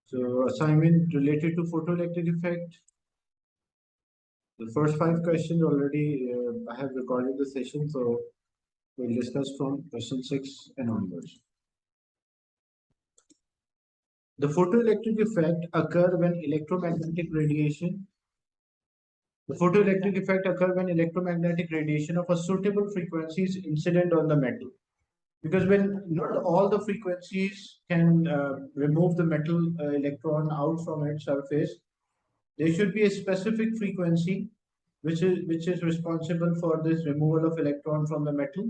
So assignment related to photoelectric effect. The first 5 questions already I have recorded the session, so we'll discuss from question 6 and onwards. The photoelectric effect occur when electromagnetic radiation. The photoelectric effect occur when electromagnetic radiation of a suitable frequency is incident on the metal. Because when not all the frequencies can remove the metal electron out from its surface, there should be a specific frequency which is responsible for this removal of electron from the metal.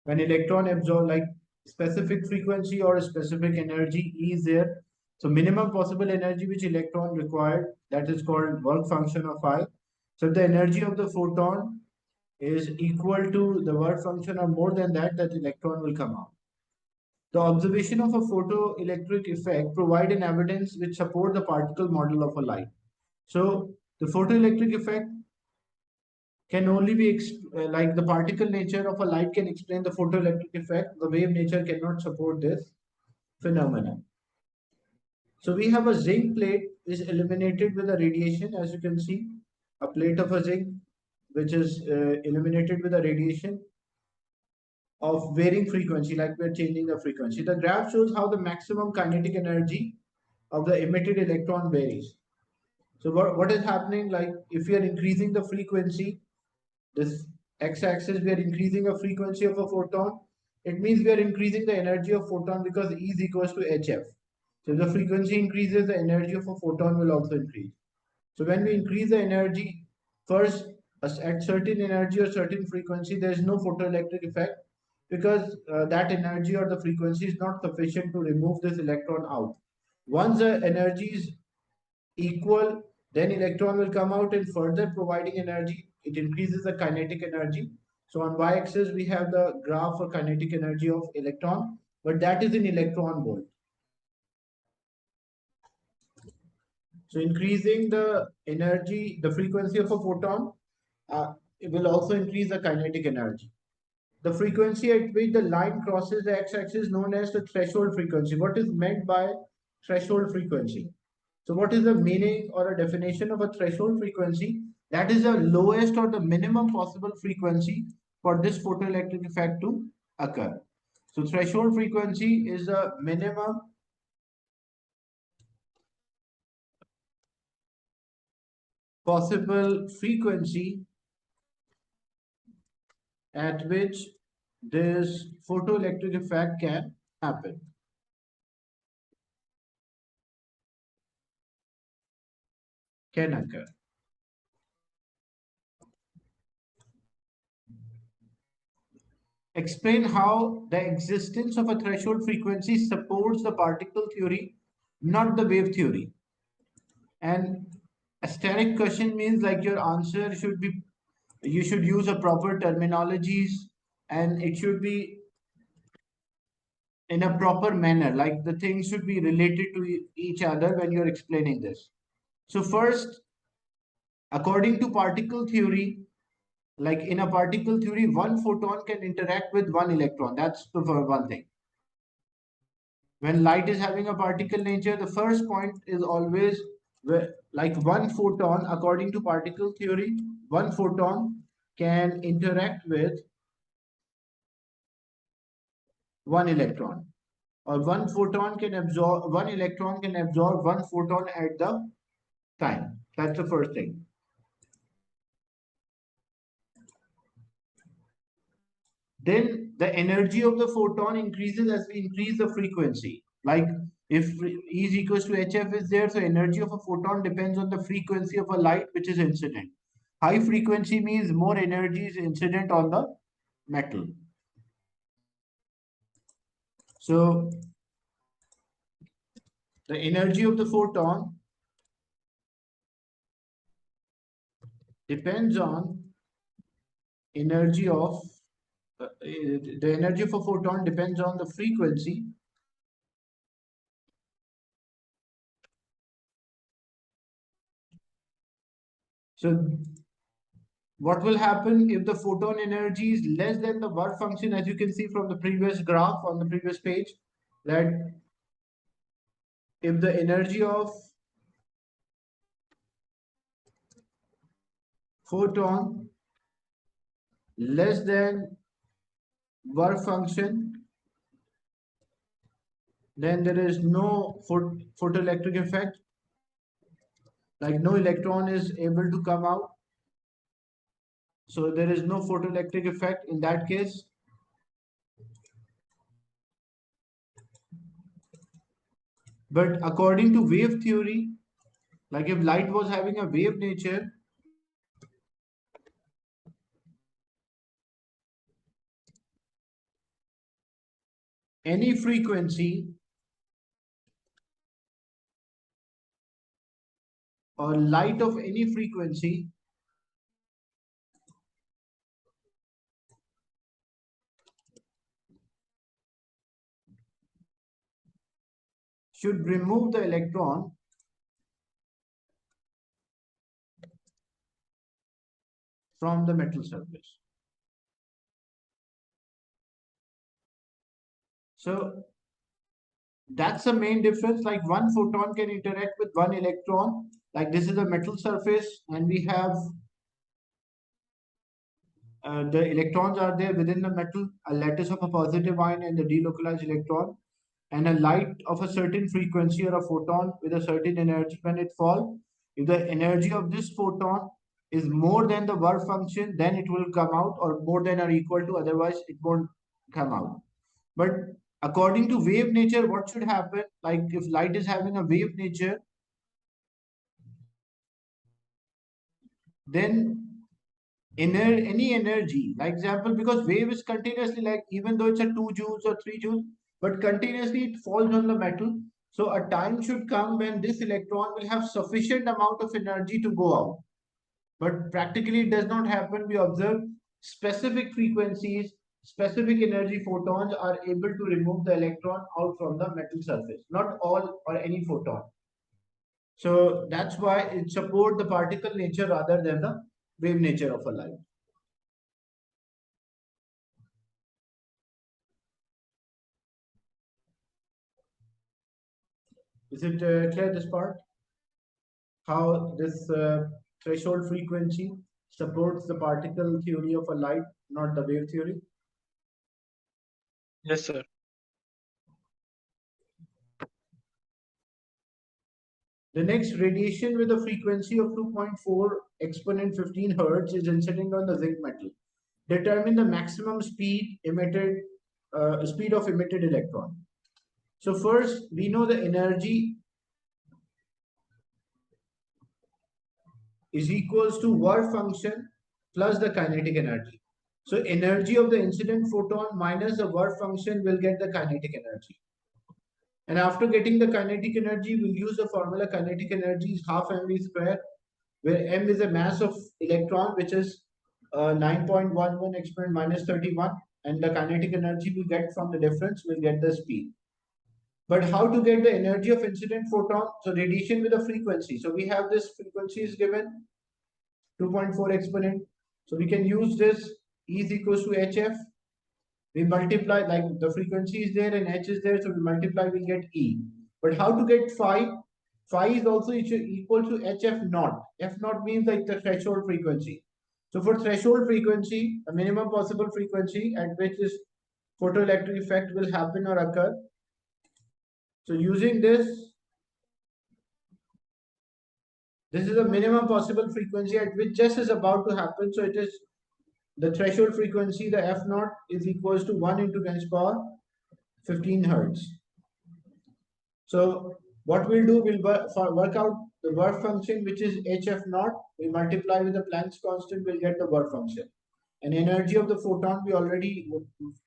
When electron absorb, like specific frequency or a specific energy E is there, so minimum possible energy which electron required, that is called work function of I. So if the energy of the photon is equal to the work function or more than that, that electron will come out. The observation of a photoelectric effect provide an evidence which support the particle model of a light. So the photoelectric effect can only be like the particle nature of a light can explain the photoelectric effect. The wave nature cannot support this phenomenon. So we have a zinc plate is illuminated with a radiation, as you can see, a plate of a zinc which is illuminated with a radiation of varying frequency, like we're changing the frequency. The graph shows how the maximum kinetic energy of the emitted electron varies. So what is happening, like if we are increasing the frequency, this x-axis, we are increasing a frequency of a photon, it means we are increasing the energy of photon because E is equals to hf. So if the frequency increases, the energy of a photon will also increase. So when we increase the energy, first at certain energy or certain frequency, there is no photoelectric effect because that energy or the frequency is not sufficient to remove this electron out. Once the energy is equal, then electron will come out and further providing energy. It increases the kinetic energy. So on y-axis, we have the graph for kinetic energy of electron, but that is in electron volt. So increasing the energy, the frequency of a photon, it will also increase the kinetic energy. The frequency at which the line crosses the x-axis is known as the threshold frequency. What is meant by threshold frequency? So what is the meaning or a definition of a threshold frequency? That is the lowest or the minimum possible frequency for this photoelectric effect to occur. So threshold frequency is the minimum possible frequency at which this photoelectric effect can happen. Can occur. Explain how the existence of a threshold frequency supports the particle theory, not the wave theory. And a static question means like your answer should be, you should use a proper terminologies and it should be in a proper manner, like the things should be related to each other when you're explaining this. So first, according to particle theory, like in a particle theory, one photon can interact with one electron. That's the one thing. When light is having a particle nature, the first point is always like one photon, according to particle theory, one photon can interact with one electron, or one photon can absorb, one electron can absorb one photon at the time. That's the first thing. Then the energy of the photon increases as we increase the frequency. Like if E is equals to hf is there, so energy of a photon depends on the frequency of a light which is incident. High frequency means more energy is incident on the metal. So the energy of the photon depends on energy of the energy of a photon depends on the frequency so what will happen if the photon energy is less than the work function, as you can see from the previous graph on the previous page, that if the energy of photon less than work function, then there is no photoelectric effect, like no electron is able to come out. So there is no photoelectric effect in that case. But according to wave theory, like if light was having a wave nature, any frequency or light of any frequency should remove the electron from the metal surface. So that's the main difference. Like one photon can interact with one electron. Like this is a metal surface, and we have the electrons are there within the metal, a lattice of a positive ion and the delocalized electron, and a light of a certain frequency or a photon with a certain energy when it falls. If the energy of this photon is more than the work function, then it will come out, or more than or equal to, otherwise it won't come out. But according to wave nature, what should happen? Like if light is having a wave nature, then any energy, like example, because wave is continuously, like even though it's a 2 joules or 3 joules, but continuously it falls on the metal. So a time should come when this electron will have sufficient amount of energy to go out. But practically it does not happen. We observe specific frequencies, specific energy photons are able to remove the electron out from the metal surface, not all or any photon. So that's why it supports the particle nature rather than the wave nature of a light. Is it clear this part? How this threshold frequency supports the particle theory of a light, not the wave theory? Yes, sir. The next, radiation with a frequency of 2.4 exponent 15 hertz is incident on the zinc metal. Determine the maximum speed emitted, speed of emitted electron. So first, we know the energy is equals to work function plus the kinetic energy. So energy of the incident photon minus the work function will get the kinetic energy. And after getting the kinetic energy, we'll use the formula kinetic energy is half mv square, where m is a mass of electron, which is 9.11 exponent minus 31. And the kinetic energy we get from the difference, we'll get the speed. But how to get the energy of incident photon? So radiation with a frequency. So we have this frequency is given 2.4 exponent. So we can use this E is equals to HF. We multiply, like the frequency is there and H is there. So we multiply, we'll get E. But how to get phi? Phi is also equal to HF naught. F naught means like the threshold frequency. So for threshold frequency, the minimum possible frequency at which this photoelectric effect will happen or occur. So using this, this is the minimum possible frequency at which just is about to happen. So it is the threshold frequency, the F naught is equals to 1 into 10 power 15 hertz. So what we'll do, we'll work out the work function, which is HF naught. We multiply with the Planck's constant, we'll get the work function. And energy of the photon we already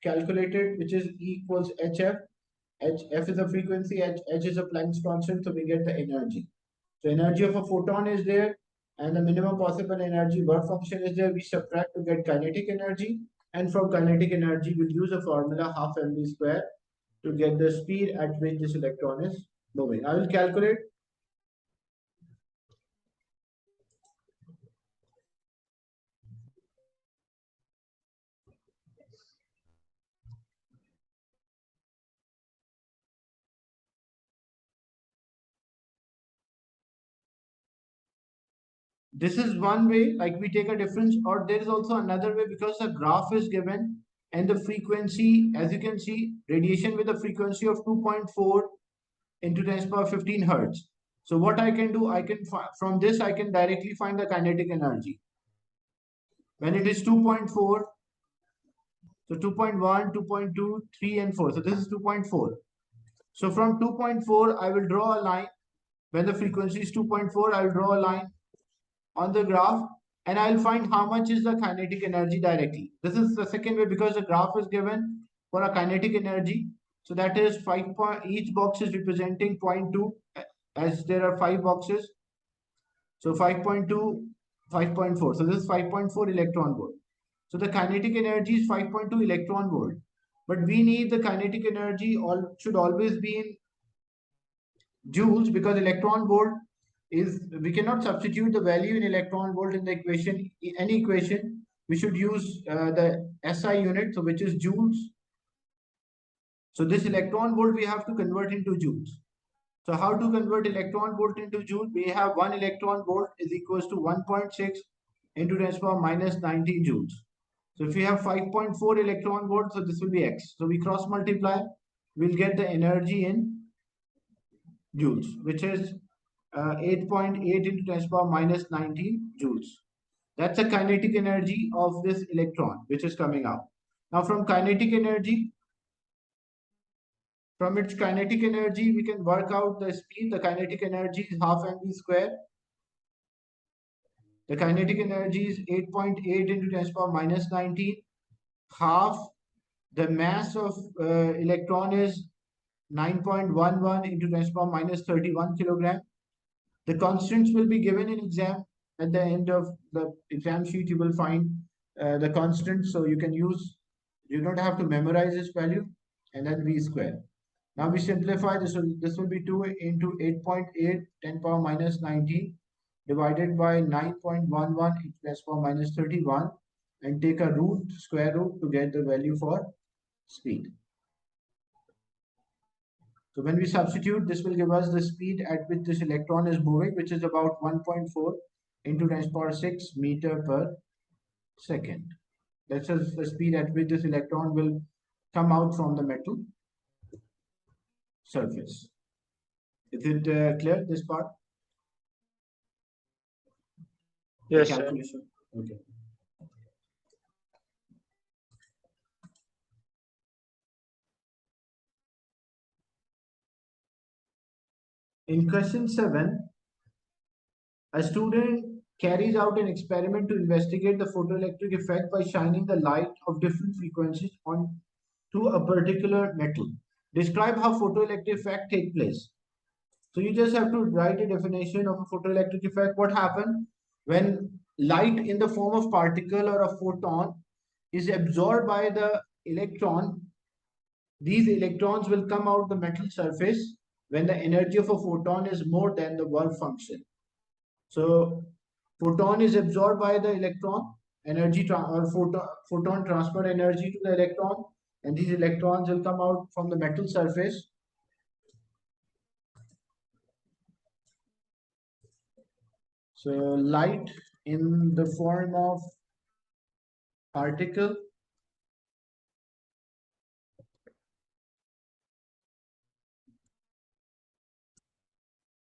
calculated, which is E equals HF. F is a frequency, H is a Planck's constant, so we get the energy. So energy of a photon is there, and the minimum possible energy work function is there. We subtract to get kinetic energy, and from kinetic energy, we'll use a formula half mv square to get the speed at which this electron is moving. I will calculate. This is one way, like we take a difference, or there is also another way because the graph is given and the frequency, as you can see, radiation with a frequency of 2.4 into 10 to the power 15 hertz. So what I can do, I can from this I can directly find the kinetic energy. When it is 2.4, so 2.1, 2.2, 3, and 4. So this is 2.4. So from 2.4, I will draw a line. When the frequency is 2.4, I will draw a line on the graph and I'll find how much is the kinetic energy directly. This is the second way because the graph is given for a kinetic energy. So that is 5 point, each box is representing 0.2 as there are 5 boxes. So 5.2, 5.4. So this is 5.4 electron volt. So the kinetic energy is 5.2 electron volt. But we need the kinetic energy should always be in joules because electron volt is, we cannot substitute the value in electron volt in the equation, any equation. We should use the SI unit, so which is joules. So this electron volt we have to convert into joules. So how to convert electron volt into joule? We have 1 electron volt is equals to 1.6 into 10 to the power minus 19 joules. So if we have 5.4 electron volt, so this will be X. So we cross multiply, we'll get the energy in joules, which is 8.8 into 10 to the power minus 19 joules. That's the kinetic energy of this electron, which is coming out. Now from kinetic energy, from its kinetic energy, we can work out the speed. The kinetic energy is half mv square. The kinetic energy is 8.8 into 10 to the power minus 19. Half the mass of electron is 9.11 into 10 to the power minus 31 kilogram. The constants will be given in exam. At the end of the exam sheet, you will find the constants. So you can use, you don't have to memorize this value, and then v square. Now we simplify this. This will be 2 into 8.8 10 to the power minus 19 divided by 9.11 into 10 to the power minus 31 and take a root, square root to get the value for speed. So when we substitute, this will give us the speed at which this electron is moving, which is about 1.4 into 10 to the power 6 meter per second. That's the speed at which this electron will come out from the metal surface. Is it clear, this part? Yes, The sir. calculation. Okay. In question 7, a student carries out an experiment to investigate the photoelectric effect by shining the light of different frequencies on to a particular metal. Describe how photoelectric effect take place. So you just have to write a definition of a photoelectric effect. What happens when light in the form of particle or a photon is absorbed by the electron? These electrons will come out the metal surface when the energy of a photon is more than the work function. So photon is absorbed by the electron, photon transfer energy to the electron, and these electrons will come out from the metal surface. So light in the form of particle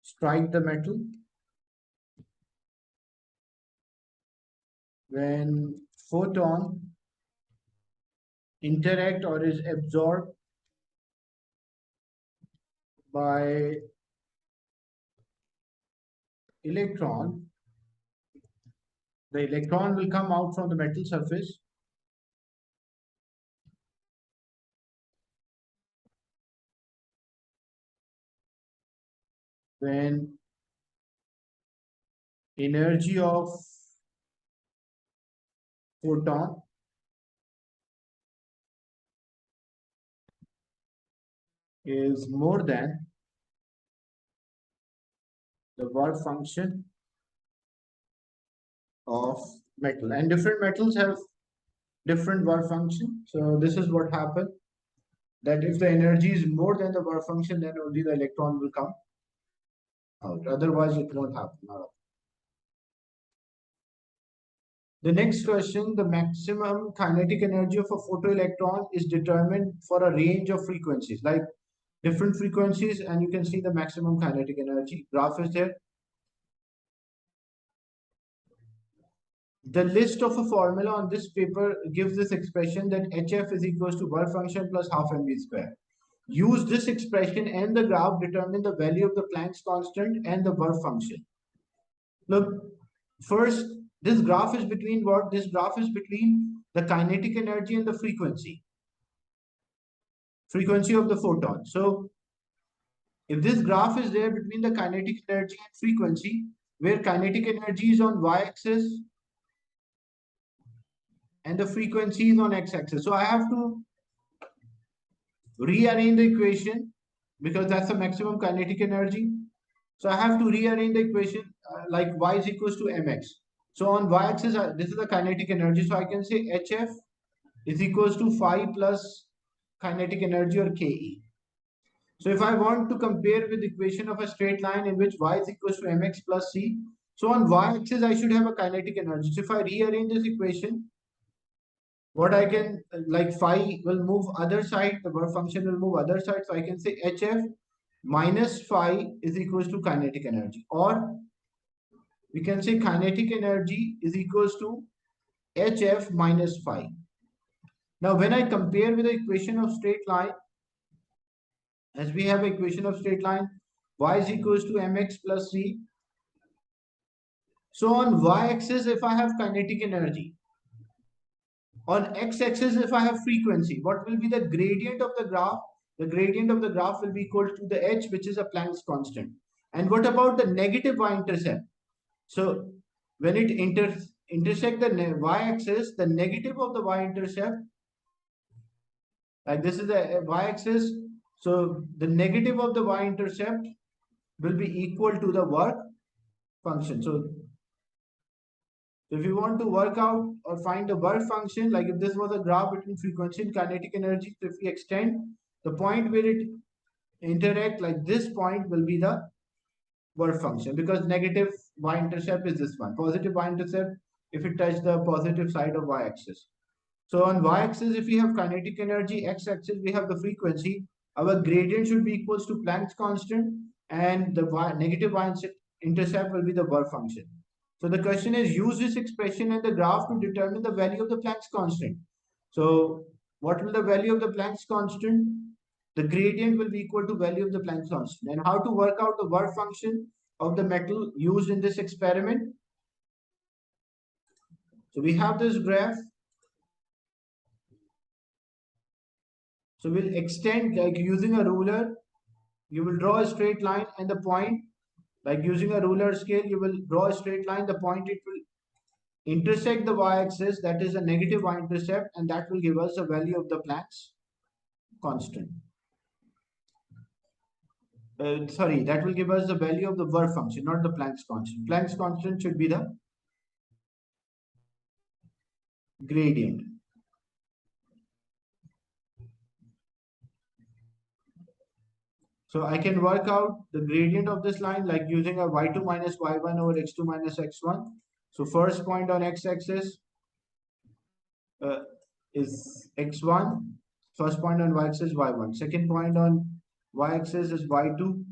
strike the metal. When photon interact or is absorbed by electron, the electron will come out from the metal surface. When energy of photon is more than the work function of metal, and different metals have different work function. So this is what happened, that if the energy is more than the work function, then only the electron will come out, otherwise it won't happen. The next question, the maximum kinetic energy of a photoelectron is determined for a range of frequencies, like different frequencies, and you can see the maximum kinetic energy. Graph is there. The list of a formula on this paper gives this expression that HF is equals to work function plus half mv square. Use this expression and the graph determine the value of the Planck's constant and the work function. Look, first, this graph is between what? This graph is between the kinetic energy and the frequency of the photon. So if this graph is there between the kinetic energy and frequency, where kinetic energy is on y-axis and the frequency is on x-axis. So I have to rearrange the equation because that's the maximum kinetic energy. So I have to rearrange the equation like y is equals to mx. So on y-axis, this is the kinetic energy. So I can say HF is equals to phi plus kinetic energy or Ke. So if I want to compare with the equation of a straight line in which y is equals to mx plus c, so on y-axis I should have a kinetic energy. So if I rearrange this equation, what I can, like phi will move other side, the work function will move other side. So I can say HF minus phi is equals to kinetic energy, or we can say kinetic energy is equals to HF minus phi. Now when I compare with the equation of straight line, as we have equation of straight line, y is equals to mx plus c. So on y-axis, if I have kinetic energy, on x-axis, if I have frequency, what will be the gradient of the graph? The gradient of the graph will be equal to the h, which is a Planck's constant. And what about the negative y-intercept? So when it intersect the y-axis, the negative of the y-intercept, like this is the y-axis. So the negative of the y-intercept will be equal to the work function. So if you want to work out or find the work function, like if this was a graph between frequency and kinetic energy, so if we extend the point where it interact, like this point will be the work function, because negative y-intercept is this one. Positive y-intercept if it touch the positive side of y-axis. So on y-axis, if we have kinetic energy, x-axis we have the frequency, our gradient should be equals to Planck's constant, and the negative y-intercept will be the work function. So the question is, use this expression and the graph to determine the value of the Planck's constant. So what will the value of the Planck's constant? The gradient will be equal to value of the Planck's constant. And how to work out the work function of the metal used in this experiment? So we have this graph. So we'll extend, like using a ruler, you will draw a straight line, and the point, like using a ruler scale, you will draw a straight line, the point it will intersect the y-axis, that is a negative y-intercept, and that will give us the value of the Planck's constant. Sorry, that will give us the value of the work function, not the Planck's constant. Planck's constant should be the gradient. So I can work out the gradient of this line like using a y2 minus y1 over x2 minus x1. So first point on x-axis is x1. First point on y-axis y1. Second point on y-axis is y2.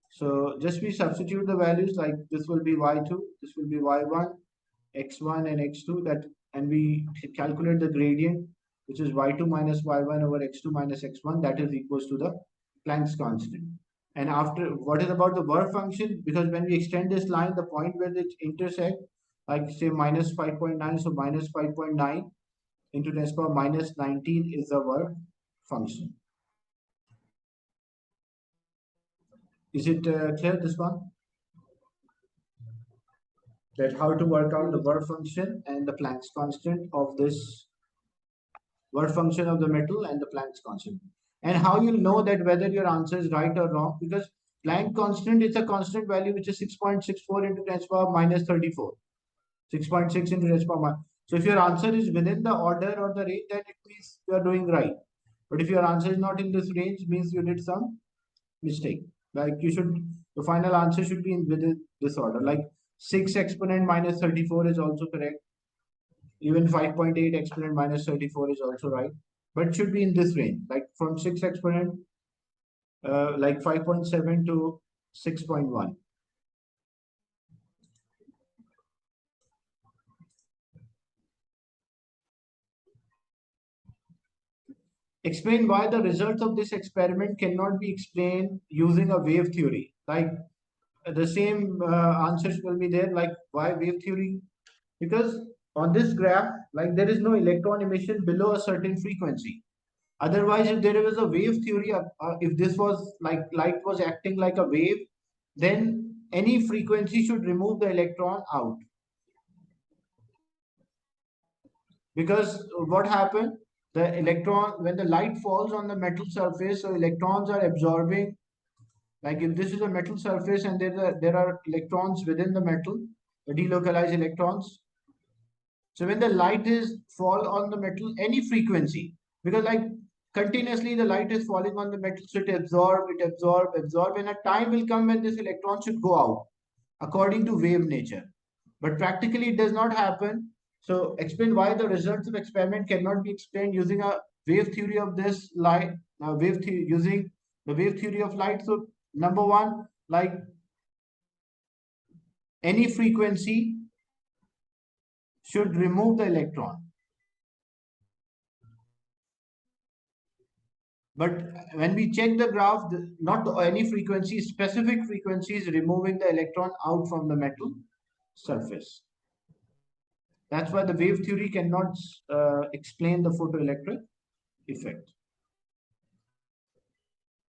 So just we substitute the values, like this will be y2, this will be y1, x1 and x2, that, and we calculate the gradient, which is y2 minus y1 over x2 minus x1, that is equals to the Planck's constant. And after, what is about the work function? Because when we extend this line, the point where it intersect, like say minus 5.9, so minus 5.9 into 10 to the power minus 19 is the work function. Is it clear, this one? That how to work out the work function and the Planck's constant of this work function of the metal and the Planck's constant. And how you'll know that whether your answer is right or wrong, because Planck constant is a constant value which is 6.64 into 10 to the power minus 34. 6.6 into 10 to the power minus. So if your answer is within the order or the range, then it means you are doing right. But if your answer is not in this range, means you did some mistake. Like you should, the final answer should be in within this order. Like 6 exponent minus 34 is also correct. Even 5.8 exponent minus 34 is also right. But it should be in this range, like from 6 exponent, like 5.7 to 6.1. Explain why the results of this experiment cannot be explained using a wave theory. Like the same answers will be there, like why wave theory? Because on this graph, like there is no electron emission below a certain frequency. Otherwise, if there was a wave theory, if this was like light was acting like a wave, then any frequency should remove the electron out. Because what happened? The electron, when the light falls on the metal surface, so electrons are absorbing. Like if this is a metal surface and there are electrons within the metal, the delocalized electrons. So when the light is fall on the metal, any frequency, because like continuously the light is falling on the metal, so it absorb, and a time will come when this electron should go out according to wave nature. But practically it does not happen. So explain why the results of experiment cannot be explained using a wave theory of this light, using the wave theory of light. So number one, like any frequency should remove the electron. But when we check the graph, not any frequency, specific frequencies removing the electron out from the metal surface. That's why the wave theory cannot explain the photoelectric effect.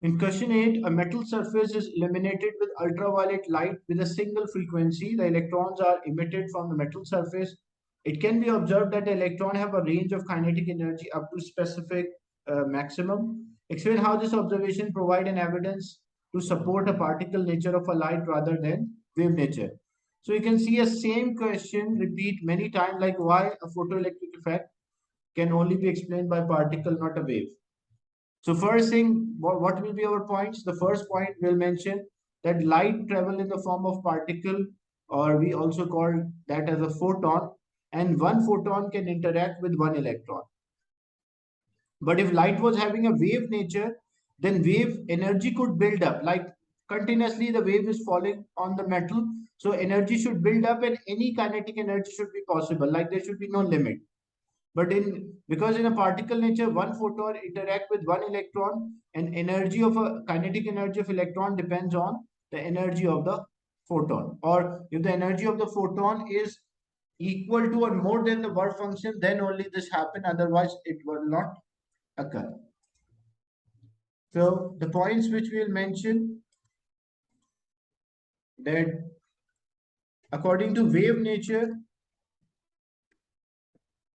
In question 8, a metal surface is illuminated with ultraviolet light with a single frequency. The electrons are emitted from the metal surface. It can be observed that the electron have a range of kinetic energy up to specific maximum. Explain how this observation provide an evidence to support a particle nature of a light rather than wave nature. So you can see a same question repeat many times, like why a photoelectric effect can only be explained by particle, not a wave. So first thing, what will be our points? The first point will mention that light travel in the form of particle, or we also call that as a photon, and one photon can interact with one electron. But if light was having a wave nature, then wave energy could build up. Like continuously the wave is falling on the metal, so energy should build up and any kinetic energy should be possible. Like there should be no limit. But because in a particle nature, one photon interact with one electron, and energy of a kinetic energy of electron depends on the energy of the photon. Or if the energy of the photon is equal to or more than the work function, then only this happen. Otherwise, it will not occur. So the points which we will mention, that according to wave nature,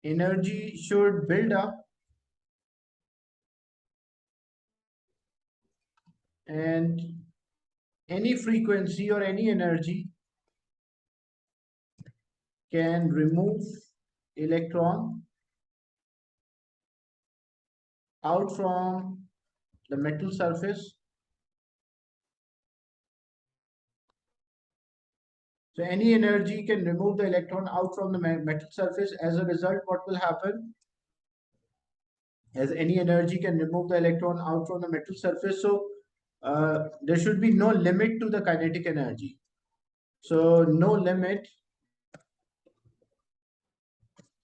energy should build up, and any frequency or any energy can remove electron out from the metal surface. So any energy can remove the electron out from the metal surface. As a result, what will happen? As any energy can remove the electron out from the metal surface, so there should be no limit to the kinetic energy. So no limit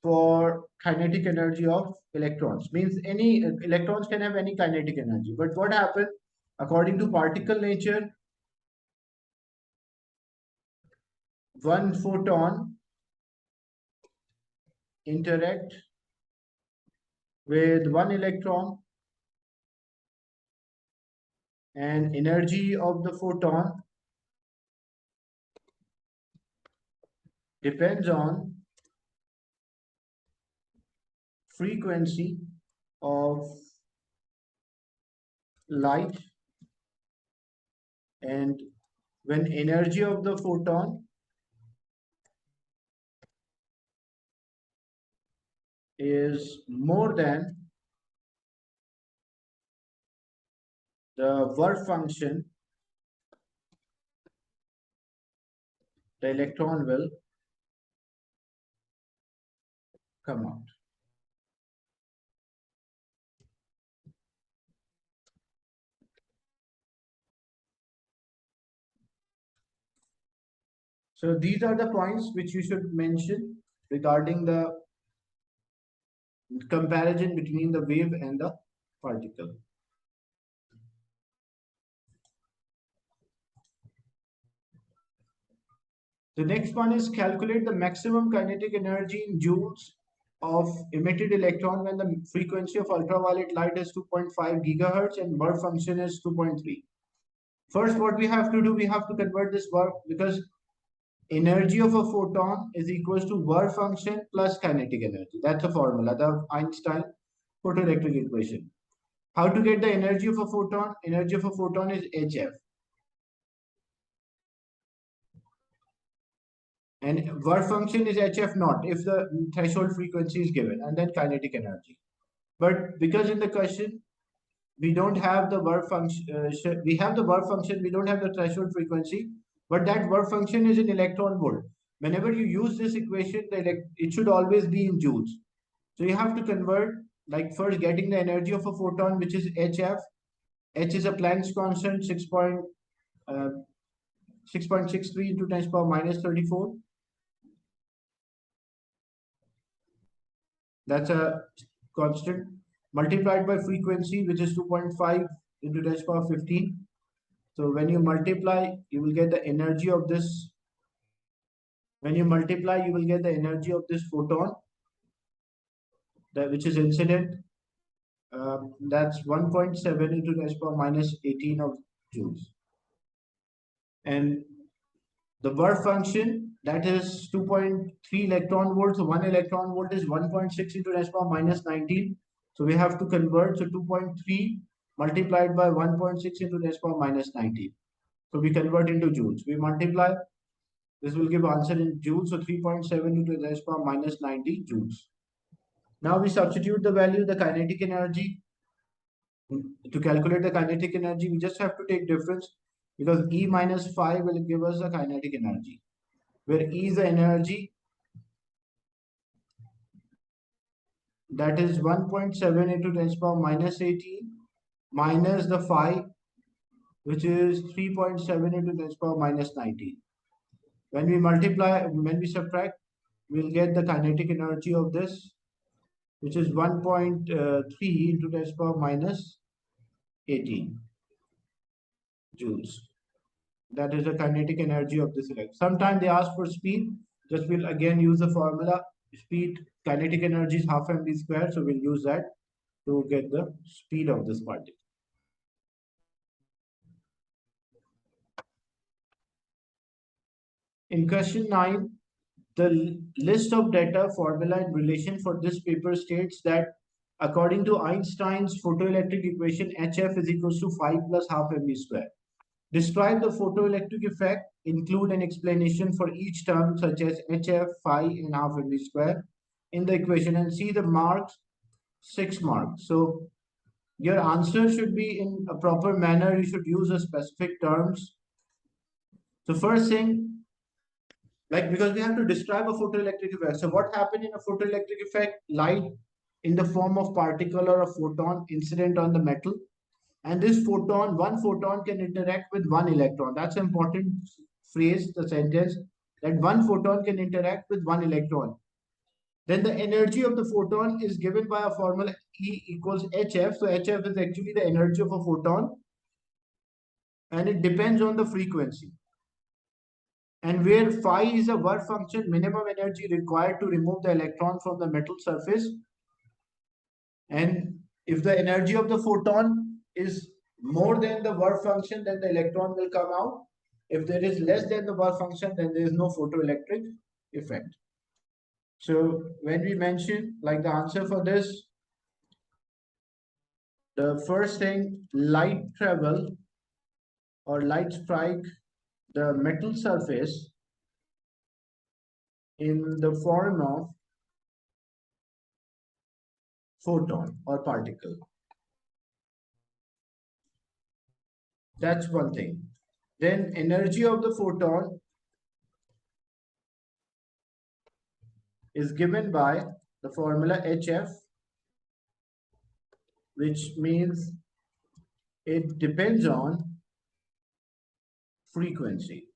for kinetic energy of electrons, means any electrons can have any kinetic energy. But what happens according to particle nature? One photon interact with one electron, and energy of the photon depends on frequency of light, and when energy of the photon is more than the work function, the electron will come out. So these are the points which you should mention regarding the comparison between the wave and the particle. The next one is calculate the maximum kinetic energy in joules of emitted electron when the frequency of ultraviolet light is 2.5 gigahertz and work function is 2.3. First, what we have to do, we have to convert this work, because energy of a photon is equals to work function plus kinetic energy. That's the formula, the Einstein photoelectric equation. How to get the energy of a photon? Energy of a photon is hf. And work function is hf naught if the threshold frequency is given, and then kinetic energy. But because in the question we don't have the work function, we have the work function, we don't have the threshold frequency, but that work function is in electron volt. Whenever you use this equation, it should always be in joules. So you have to convert, like first getting the energy of a photon, which is hf. H is a Planck's constant, 6.63 into 10 to the power minus 34. That's a constant, multiplied by frequency, which is 2.5 into 10 to the power 15. So when you multiply, you will get the energy of this. When you multiply, you will get the energy of this photon, which is incident. That's 1.7 into 10 to the power minus 18 of joules. And the work function, that is 2.3 electron volts. So 1 electron volt is 1.6 into 10 to the power minus 19. So we have to convert. So 2.3 multiplied by 1.6 into 10 to the power minus 19. So we convert into joules. We multiply. This will give answer in joules. So 3.7 into 10 to the power minus 90 joules. Now we substitute the value, the kinetic energy. To calculate the kinetic energy, we just have to take difference, because E minus 5 will give us the kinetic energy, where E is the energy, that is 1.7 into 10 to the power minus 18 minus the 5, which is 3.7 into 10 to the power minus 19. When we multiply, when we subtract, we'll get the kinetic energy of this, which is 1.3 into 10 to the power minus 18 joules. That is the kinetic energy of this electron. Sometimes they ask for speed. Just we'll again use the formula. Speed, kinetic energy is half mv square. So we'll use that to get the speed of this particle. In question 9, the list of data, formula, and relation for this paper states that according to Einstein's photoelectric equation, HF is equals to 5 plus half mv square. Describe the photoelectric effect, include an explanation for each term such as HF, phi, and half mv square in the equation, and see the marks, 6 marks. So your answer should be in a proper manner. You should use a specific terms. So first thing, like, because we have to describe a photoelectric effect. So what happened in a photoelectric effect? Light in the form of particle or a photon incident on the metal. And this photon, one photon can interact with one electron. That's an important phrase, the sentence, that one photon can interact with one electron. Then the energy of the photon is given by a formula E equals HF. So HF is actually the energy of a photon, and it depends on the frequency. And where phi is a work function, minimum energy required to remove the electron from the metal surface. And if the energy of the photon is more than the work function, then the electron will come out. If there is less than the work function, then there is no photoelectric effect. So when we mention, like, the answer for this, the first thing, light travel or light strike the metal surface in the form of photon or particle. That's one thing. Then energy of the photon is given by the formula HF, which means it depends on frequency.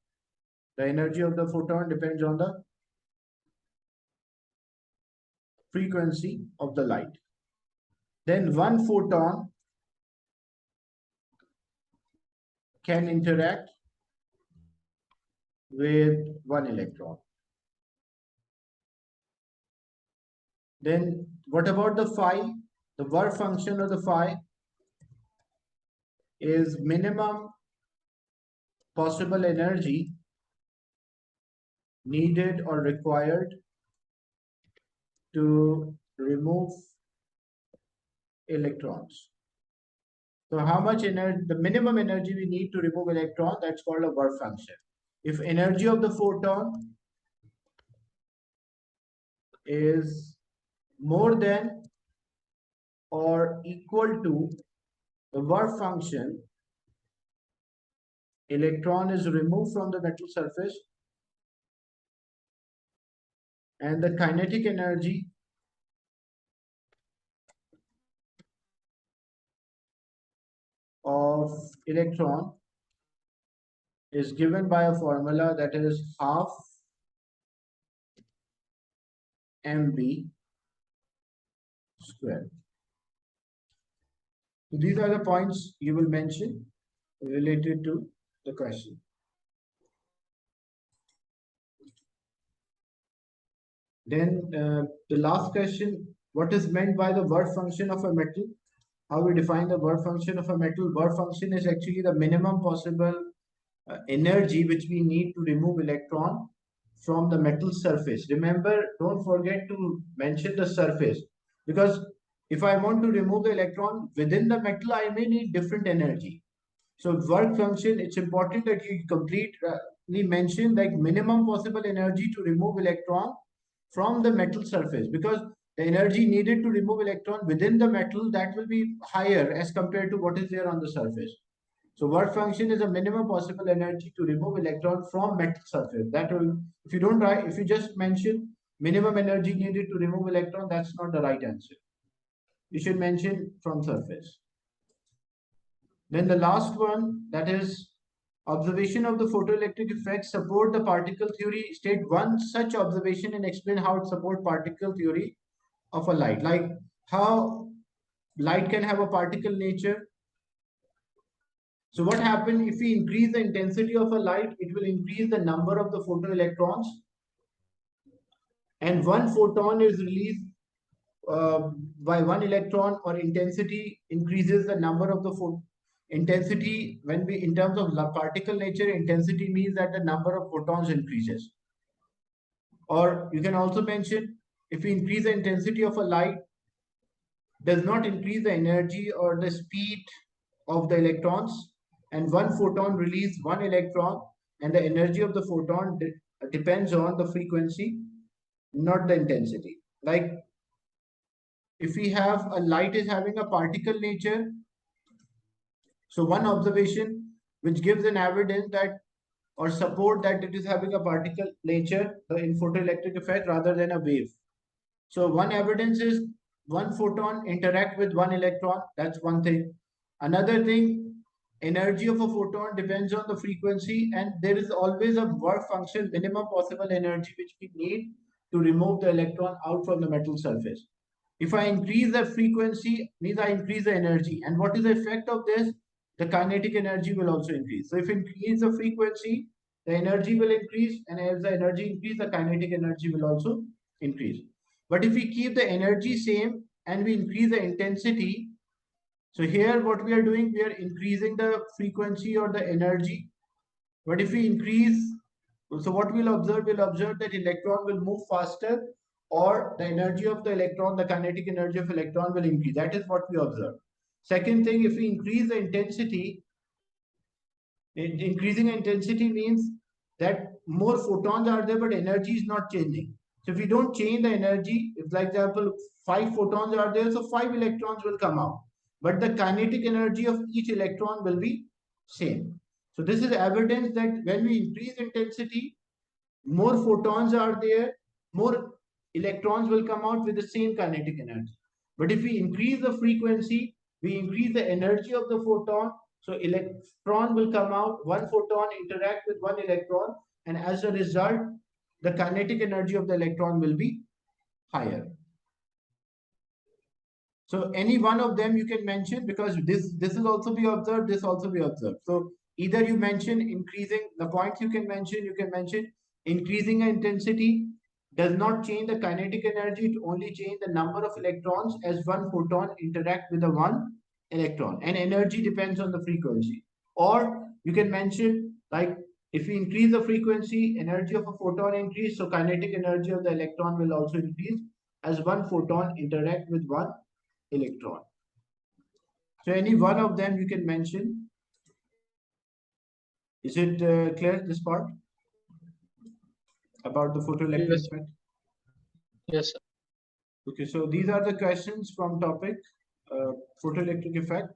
The energy of the photon depends on the frequency of the light. Then one photon can interact with one electron. Then what about the phi? The work function of the phi is minimum possible energy needed or required to remove electrons. So how much energy, the minimum energy we need to remove electron, that's called a work function. If energy of the photon is more than or equal to the work function, electron is removed from the metal surface and the kinetic energy of electron is given by a formula that is half mv square. So these are the points you will mention related to the question. Then the last question, what is meant by the work function of a metal? How we define the work function of a metal? Work function is actually the minimum possible energy which we need to remove electron from the metal surface. Remember, don't forget to mention the surface, because if I want to remove the electron within the metal, I may need different energy. So work function, it's important that you completely mention like minimum possible energy to remove electron from the metal surface, because the energy needed to remove electron within the metal, that will be higher as compared to what is there on the surface. So work function is a minimum possible energy to remove electron from metal surface. That will, if you don't write, if you just mention minimum energy needed to remove electron, that's not the right answer. You should mention from surface. Then the last one, that is observation of the photoelectric effect support the particle theory. State one such observation and explain how it support particle theory of a light. Like how light can have a particle nature. So what happens if we increase the intensity of a light, it will increase the number of the photoelectrons, and one photon is released by one electron, or intensity increases the number of the intensity. When we, in terms of particle nature, intensity means that the number of photons increases. Or you can also mention, if we increase the intensity of a light, does not increase the energy or the speed of the electrons, and one photon release one electron, and the energy of the photon depends on the frequency, not the intensity. Like if we have a light is having a particle nature, so one observation which gives an evidence that or support that it is having a particle nature in photoelectric effect rather than a wave. So one evidence is one photon interact with one electron. That's one thing. Another thing, energy of a photon depends on the frequency, and there is always a work function, minimum possible energy, which we need to remove the electron out from the metal surface. If I increase the frequency, means I increase the energy. And what is the effect of this? The kinetic energy will also increase. So if increase the frequency, the energy will increase, and as the energy increase, the kinetic energy will also increase. But if we keep the energy same and we increase the intensity, so here what we are doing, we are increasing the frequency or the energy. But if we increase, so what we'll observe that electron will move faster, or the energy of the electron, the kinetic energy of electron will increase. That is what we observe. Second thing, if we increase the intensity, increasing intensity means that more photons are there, but energy is not changing. So if we don't change the energy, if like example 5 photons are there, so 5 electrons will come out, but the kinetic energy of each electron will be same. So this is evidence that when we increase intensity, more photons are there, more electrons will come out with the same kinetic energy. But if we increase the frequency, we increase the energy of the photon. So electron will come out, one photon interact with one electron, and as a result, the kinetic energy of the electron will be higher. So any one of them you can mention, because this will also be observed, this also be observed. So either you mention increasing the points you can mention increasing intensity does not change the kinetic energy, it only change the number of electrons as one photon interact with the one electron, and energy depends on the frequency. Or you can mention, like, if we increase the frequency, energy of a photon increase, so kinetic energy of the electron will also increase as one photon interact with one electron. So any one of them you can mention. Is it clear, this part about the photoelectric Yes. effect? Yes, sir. Okay, so these are the questions from topic photoelectric effect.